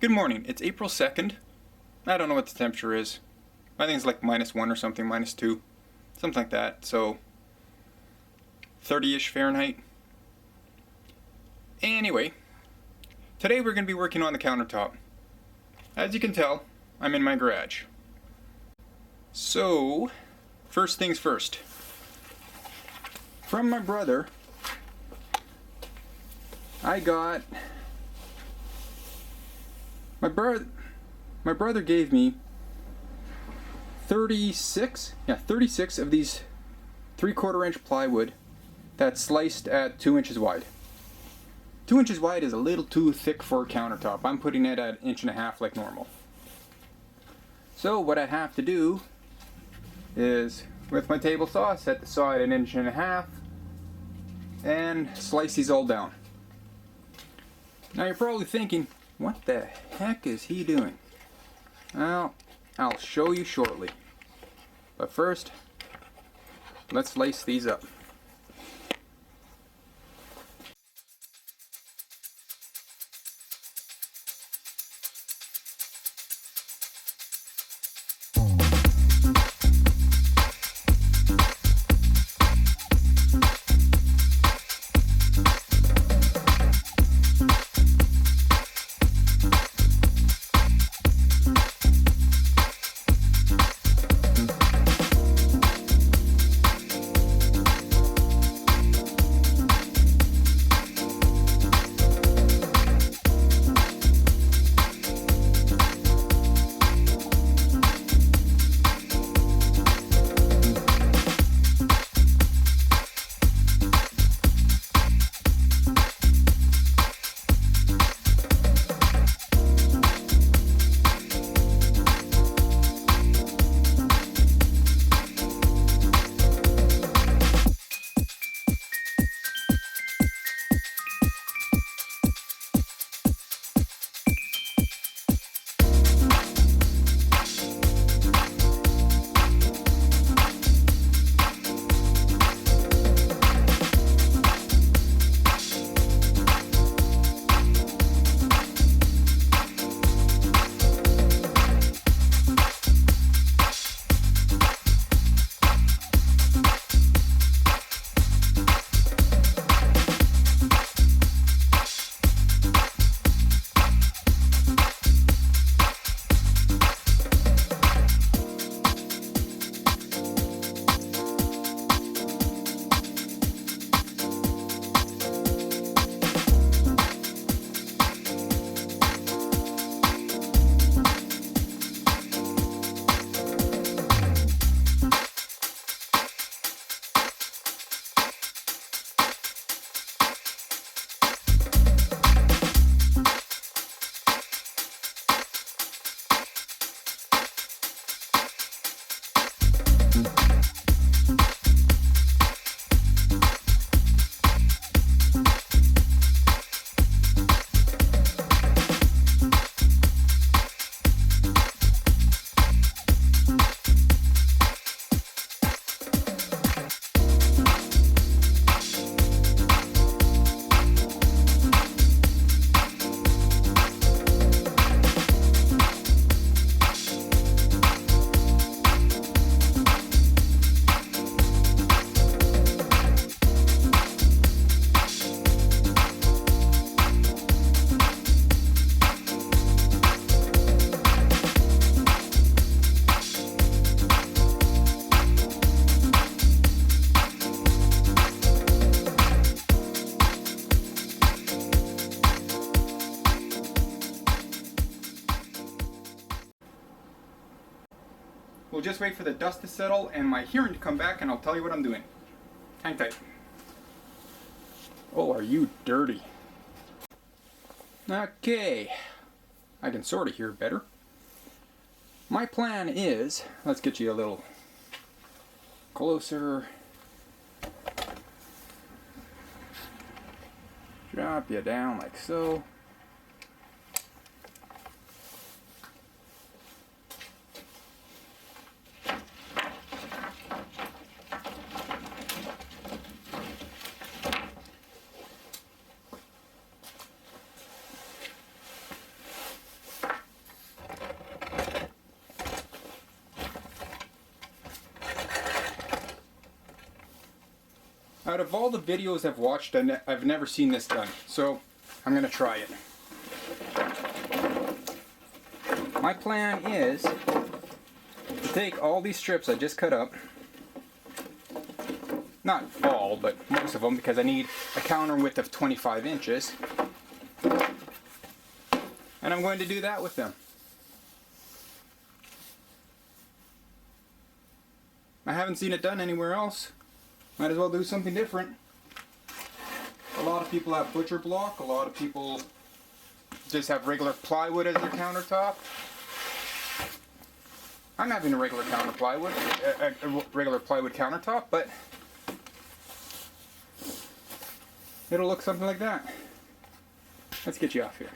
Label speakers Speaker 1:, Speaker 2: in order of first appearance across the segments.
Speaker 1: Good morning. It's April 2nd. I don't know what the temperature is. I think it's like -1 or something, -2. Something like that. So 30-ish Fahrenheit. Anyway, today we're going to be working on the countertop. As you can tell, I'm in my garage. So, first things first. From my brother, I got... My brother gave me 36 of these 3/4 inch plywood that's sliced at 2 inches wide. 2 inches wide is a little too thick for a countertop. I'm putting it at 1.5 inches like normal. So what I have to do is, with my table saw, set the saw at 1.5 inches and slice these all down. Now you're probably thinking, what the heck is he doing? Well, I'll show you shortly. But first, let's lace these up. We'll just wait for the dust to settle and my hearing to come back, and I'll tell you what I'm doing. Hang tight. Oh, are you dirty? Okay, I can sort of hear better. My plan is, let's get you a little closer. Drop you down like so. Out of all the videos I've watched, I've never seen this done, so I'm going to try it. My plan is to take all these strips I just cut up, not all, but most of them, because I need a counter width of 25 inches, and I'm going to do that with them. I haven't seen it done anywhere else. Might as well do something different. A lot of people have butcher block, a lot of people just have regular plywood as their countertop. I'm having a regular regular plywood countertop, but it'll look something like that. Let's get you off here.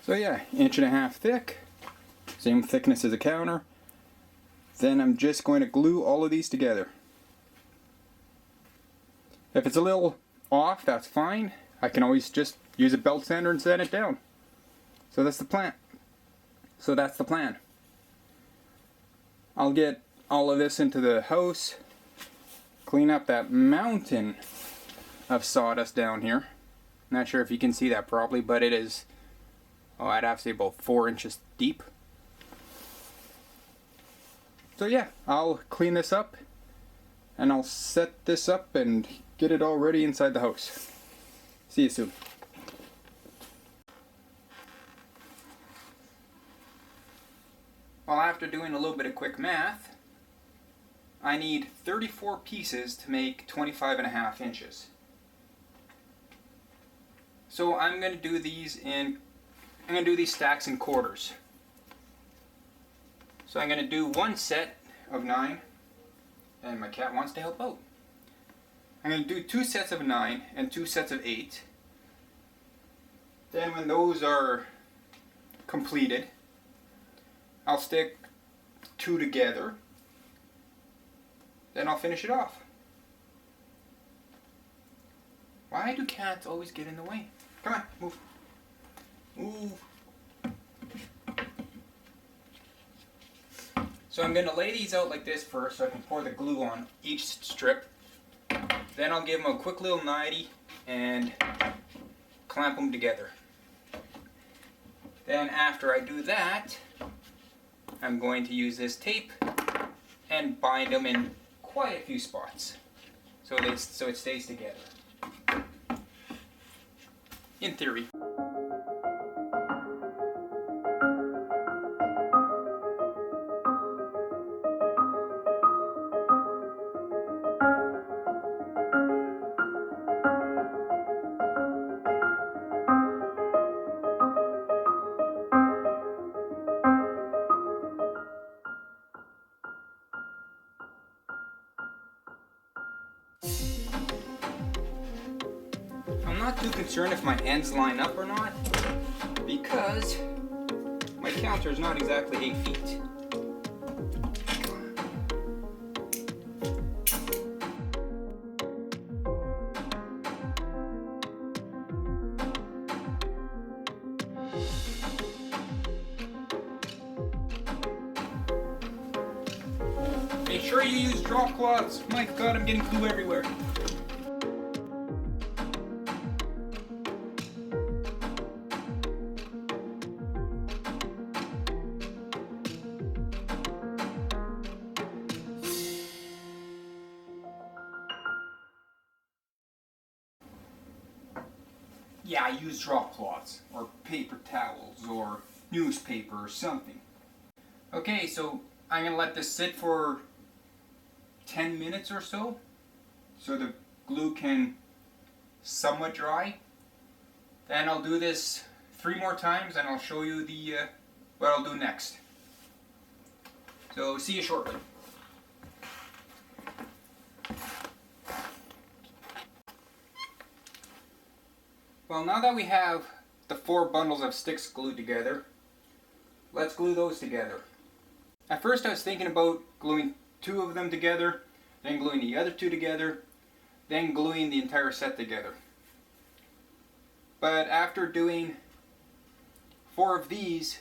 Speaker 1: So yeah, 1.5 inch thick, same thickness as a counter. Then I'm just going to glue all of these together. If it's a little off, that's fine. I can always just use a belt sander and sand it down. So that's the plan. I'll get all of this into the house, clean up that mountain of sawdust down here. Not sure if you can see that properly, but it is, oh, I'd have to say about 4 inches deep. So yeah, I'll clean this up and I'll set this up and get it all ready inside the house. See you soon. Well, after doing a little bit of quick math, I need 34 pieces to make 25.5 inches. So I'm going to do these stacks in quarters. So I'm going to do one set of 9, and my cat wants to help out. I'm going to do 2 sets of 9 and 2 sets of 8. Then when those are completed, I'll stick 2 together. Then I'll finish it off. Why do cats always get in the way? Come on, move. Move. So I'm going to lay these out like this first so I can pour the glue on each strip. Then I'll give them a quick little nightie and clamp them together. Then after I do that, I'm going to use this tape and bind them in quite a few spots so it stays together. In theory. I'm not too concerned if my ends line up or not, because my counter is not exactly 8 feet. Make sure you use drop cloths. My God, I'm getting glue everywhere. Yeah, I use drop cloths, or paper towels, or newspaper, or something. Okay, so I'm going to let this sit for 10 minutes or so the glue can somewhat dry. Then I'll do this 3 more times and I'll show you what I'll do next. So see you shortly. Well, now that we have the 4 bundles of sticks glued together, let's glue those together. At first I was thinking about gluing 2 of them together, then gluing the other 2 together, then gluing the entire set together. But after doing 4 of these,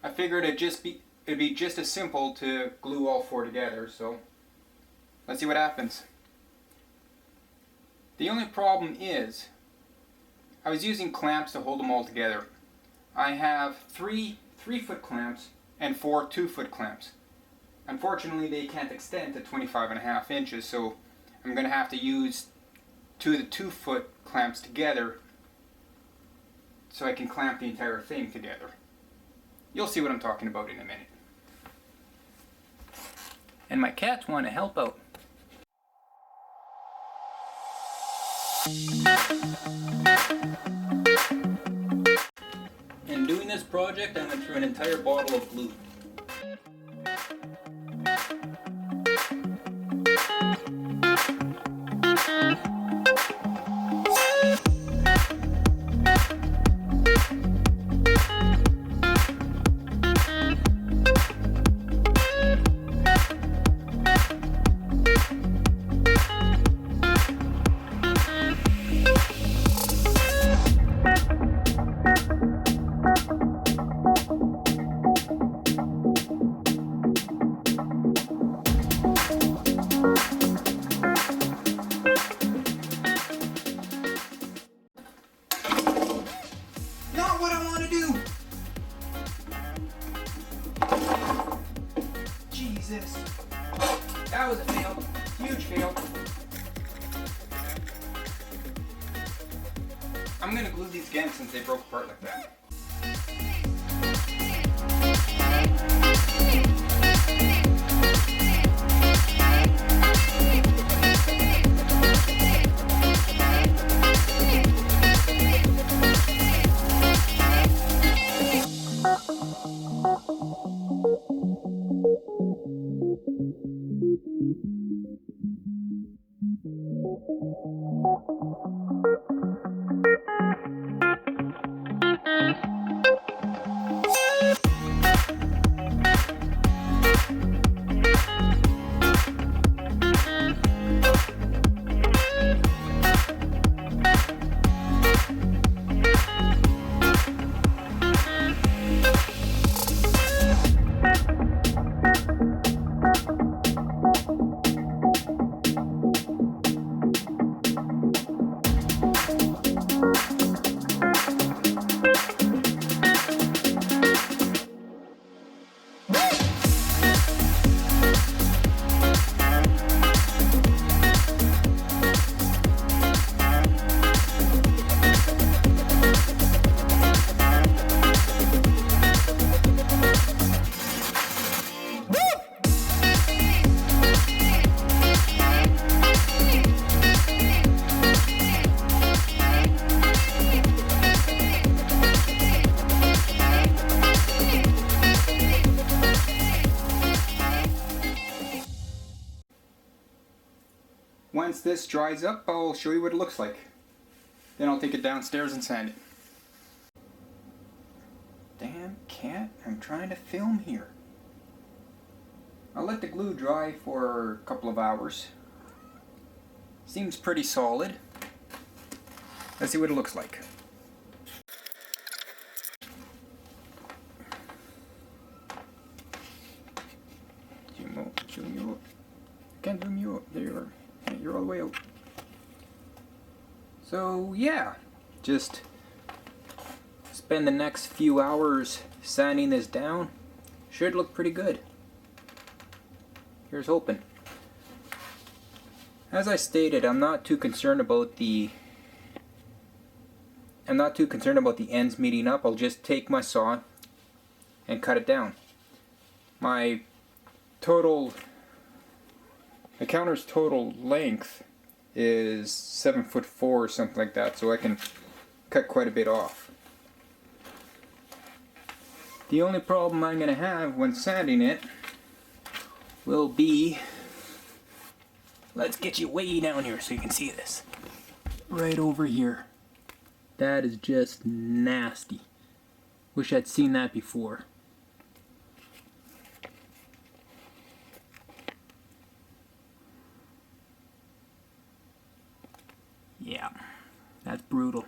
Speaker 1: I figured it'd be just as simple to glue all 4 together, so Let's see what happens. The only problem is, I was using clamps to hold them all together. I have three 3-foot clamps and 4 2-foot clamps. Unfortunately, they can't extend to 25.5 inches, so I'm going to have to use 2 of the 2-foot clamps together so I can clamp the entire thing together. You'll see what I'm talking about in a minute. And my cats want to help out. In doing this project, I went through an entire bottle of glue. Not what I want to do! Jesus. That was a fail. Huge fail. I'm gonna glue these again since they broke apart like that. Once this dries up, I'll show you what it looks like. Then I'll take it downstairs and sand it. Damn cat, I'm trying to film here. I'll let the glue dry for a couple of hours. Seems pretty solid. Let's see what it looks like. Zoom you up. Can't zoom you up. There you are. You're all the way out. So yeah, just spend the next few hours sanding this down. Should look pretty good. Here's hoping. As I stated, I'm not too concerned about the ends meeting up. I'll just take my saw and cut it down. My counter's total length is 7'4" or something like that, so I can cut quite a bit off. The only problem I'm going to have when sanding it will be, let's get you way down here so you can see this. Right over here. That is just nasty. Wish I'd seen that before. Yeah, that's brutal.